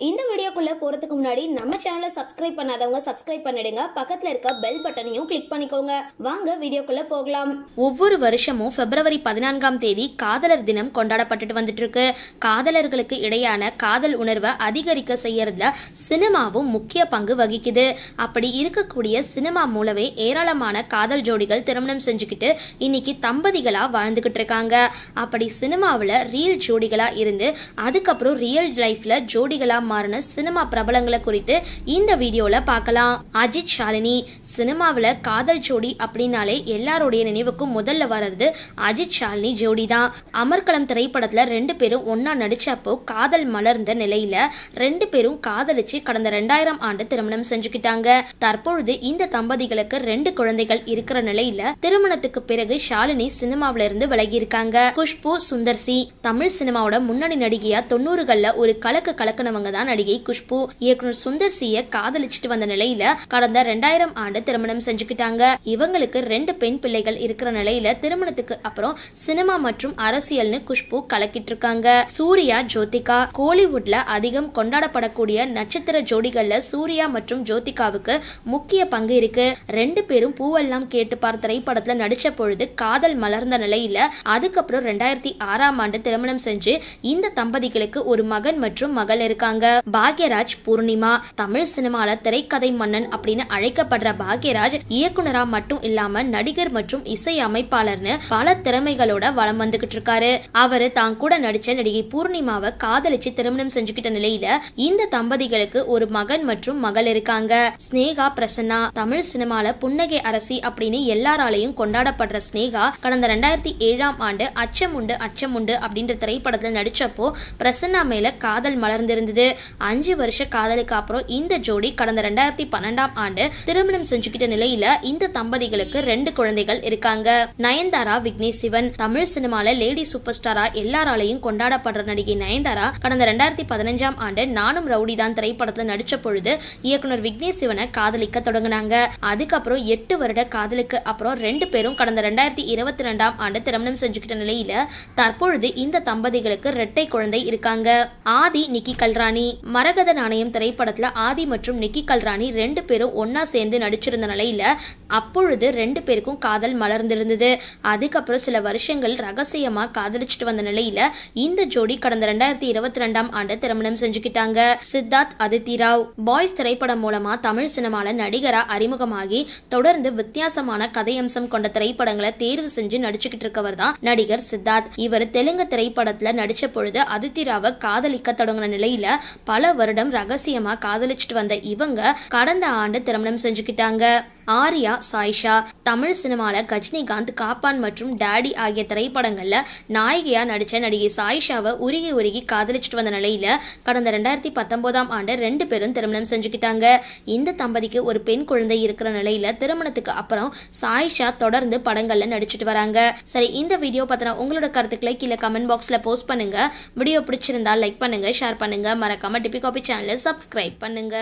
இந்த வீடியோக்குள்ள போறதுக்கு முன்னாடி நம்ம சேனலை சப்ஸ்கிரைப் பண்ணாதவங்க சப்ஸ்கிரைப் பண்ணிடுங்க. பக்கத்துல இருக்க பெல் பட்டனையும் கிளிக் பண்ணிக்கோங்க. வாங்க வீடியோக்குள்ள போகலாம். ஒவ்வொரு வருஷமும் பிப்ரவரி 14ஆம் தேதி காதலர் தினம் கொண்டாடப்பட்டு வந்துட்டு இருக்கு. காதலர்களுக்கு இடையான காதல் உணர்வை அதிகரிக்க செய்யறதுல சினிமாவும் முக்கிய பங்கு வகிக்குது. அப்படி இருக்கக்கூடிய சினிமா மூலவே ஏராளமான காதல் ஜோடிகள் திருமணம் செஞ்சுக்கிட்டு இன்னைக்கு தம்பதிகளா வாழ்ந்துகிட்டு இருக்காங்க. அப்படி சினிமாவில் ரியல் ஜோடிகளா இருந்து அதுக்கப்புறம் ரியல் லைஃப்ல ஜோடிகளா மாறின சினிமா பிரபலங்களை குறித்து இந்த வீடியோல பார்க்கலாம். அஜித் ஷாலினி சினிமாவில் காதல் ஜோடி அப்படின்னாலே எல்லாருடைய நினைவுக்கும் முதல்ல வர்றது அஜித் ஷாலினி ஜோடி தான். அமர்கலம் திரைப்படத்துல ரெண்டு பேரும் ஒன்னா நடிச்சப்போ காதல் மலர்ந்த நிலையில ரெண்டு பேரும் காதலிச்சு கடந்த 2000 ஆண்டு திருமணம் செஞ்சுக்கிட்டாங்க. தற்பொழுது இந்த தம்பதிகளுக்கு 2 குழந்தைகள் இருக்கிற நிலையில திருமணத்துக்கு பிறகு ஷாலினி சினிமாவில இருந்து விலகி இருக்காங்க. குஷ்பு சுந்தர்சி தமிழ் சினிமாவோட முன்னணி நடிகையா 90களில் ஒரு கலக்குனவங்க தான் நடிகை குஷ்பு. இயக்குனர் சுந்தர்சிய காதலிச்சுட்டு வந்த நிலையில கடந்த 2000 ஆண்டு திருமணம் செஞ்சுக்கிட்டாங்க. இவங்களுக்கு 2 பெண் பிள்ளைகள் இருக்கிற நிலையில திருமணத்துக்கு அப்புறம் சினிமா மற்றும் அரசியல்னு குஷ்பு கலக்கிட்டு இருக்காங்க. சூர்யா ஜோதிகா கோலிவுட்ல அதிகம் கொண்டாடப்படக்கூடிய நட்சத்திர ஜோடிகள்ல சூர்யா மற்றும் ஜோதிகாவுக்கு முக்கிய பங்கு இருக்கு. 2 பேரும் பூவெல்லாம் கேட்டு பார் திரைப்படத்துல நடிச்ச பொழுது காதல் மலர்ந்த நிலையில அதுக்கப்புறம் 2006ஆம் ஆண்டு திருமணம் செஞ்சு இந்த தம்பதிகளுக்கு ஒரு மகன் மற்றும் மகள் இருக்காங்க. பாக்யராஜ் பூர்ணிமா தமிழ் சினிமால திரைக்கதை மன்னன் அப்படின்னு அழைக்கப்படுற பாக்யராஜ் இயக்குனரா மட்டும் இல்லாம நடிகர் மற்றும் இசை அமைப்பாளர்னு பல திறமைகளோட வலம் வந்துகிட்டு இருக்காரு. அவரு தான் கூட நடிச்ச நடிகை பூர்ணிமாவை காதலிச்சு திருமணம் செஞ்சுக்கிட்ட நிலையில இந்த தம்பதிகளுக்கு ஒரு மகன் மற்றும் மகள் இருக்காங்க. ஸ்னேகா பிரசன்னா தமிழ் சினிமால புன்னகை அரசி அப்படின்னு எல்லாராலையும் கொண்டாடப்படுற ஸ்னேகா கடந்த 2007ஆம் ஆண்டு அச்சமுண்டு அப்படின்ற திரைப்படத்துல நடிச்சப்போ பிரசன்னா மேல காதல் மலர்ந்திருந்தது. 5 வருஷ காதலுக்கு அப்புறம் இந்த ஜோடி கடந்த 2012ஆம் ஆண்டு திருமணம் செஞ்சுக்கிட்ட நிலையில இந்த தம்பதிகளுக்கு 2 குழந்தைகள் இருக்காங்க. நயன்தாரா விக்னேஷ் சிவன் தமிழ் சினிமால லேடி சூப்பர் ஸ்டாரா எல்லாராலையும் கொண்டாடப்படுற நடிகை நயன்தாரா கடந்த 2015ஆம் ஆண்டு நானும் ரவுடி தான் திரைப்படத்துல நடிச்ச பொழுது இயக்குனர் விக்னேஷ் சிவனை காதலிக்க தொடங்கினாங்க. அதுக்கப்புறம் 8 வருட காதலுக்கு அப்புறம் 2 பேரும் கடந்த 2022ஆம் ஆண்டு திருமணம் செஞ்சுக்கிட்ட நிலையில தற்பொழுது இந்த தம்பதிகளுக்கு 2 குழந்தை இருக்காங்க. ஆதி நிக்கி கல்ராணி மரகத நாணயம் திரைப்படத்துல ஆதி மற்றும் நிக்கி கல்ராணி 2 பேரும் ஒன்னா சேர்ந்து நடிச்சிருந்த நிலையில அப்பொழுது 2 பேருக்கும் காதல் மலர்ந்திருந்தது. அதுக்கப்புறம் சில வருஷங்கள் ரகசியமா காதலிச்சுட்டு வந்த நிலையில இந்த ஜோடி கடந்த 2022ஆம் ஆண்டு திருமணம் செஞ்சுக்கிட்டாங்க. சித்தார்த் அதித்தி ராவ் பாய்ஸ் திரைப்படம் மூலமா தமிழ் சினிமால நடிகரா அறிமுகமாகி தொடர்ந்து வித்தியாசமான கதையம்சம் கொண்ட திரைப்படங்களை தேர்வு செஞ்சு நடிச்சுக்கிட்டு இருக்கவர் தான் நடிகர் சித்தார்த். இவர் தெலுங்கு திரைப்படத்துல நடிச்ச பொழுது அதித்தி ராவை காதலிக்க தொடங்கின நிலையில பல வருடம் ரகசியமா காதலிச்சுட்டு வந்த இவங்க கடந்த ஆண்டு திருமணம் செஞ்சுக்கிட்டாங்க. ஆர்யா சாயிஷா தமிழ் சினிமால கஜினிகாந்த் காப்பான் மற்றும் டாடி ஆகிய திரைப்படங்கள்ல நாயகியா நடிச்ச நடிகை சாயிஷாவை உருகி காதலிச்சுட்டு வந்த நிலையில கடந்த 2019ஆம் ஆண்டு 2 பேரும் திருமணம் செஞ்சுக்கிட்டாங்க. இந்த தம்பதிக்கு ஒரு பெண் குழந்தை இருக்கிற நிலையில திருமணத்துக்கு அப்புறம் சாயிஷா தொடர்ந்து படங்கள்ல நடிச்சிட்டு வராங்க. சரி, இந்த வீடியோ பத்தின உங்களோட கருத்துக்களை கீழே கமெண்ட் பாக்ஸ்ல போஸ்ட் பண்ணுங்க. வீடியோ பிடிச்சிருந்தா லைக் பண்ணுங்க, ஷேர் பண்ணுங்க, மறக்காம டிபி காபி சேனலை சப்ஸ்கிரைப் பண்ணுங்க.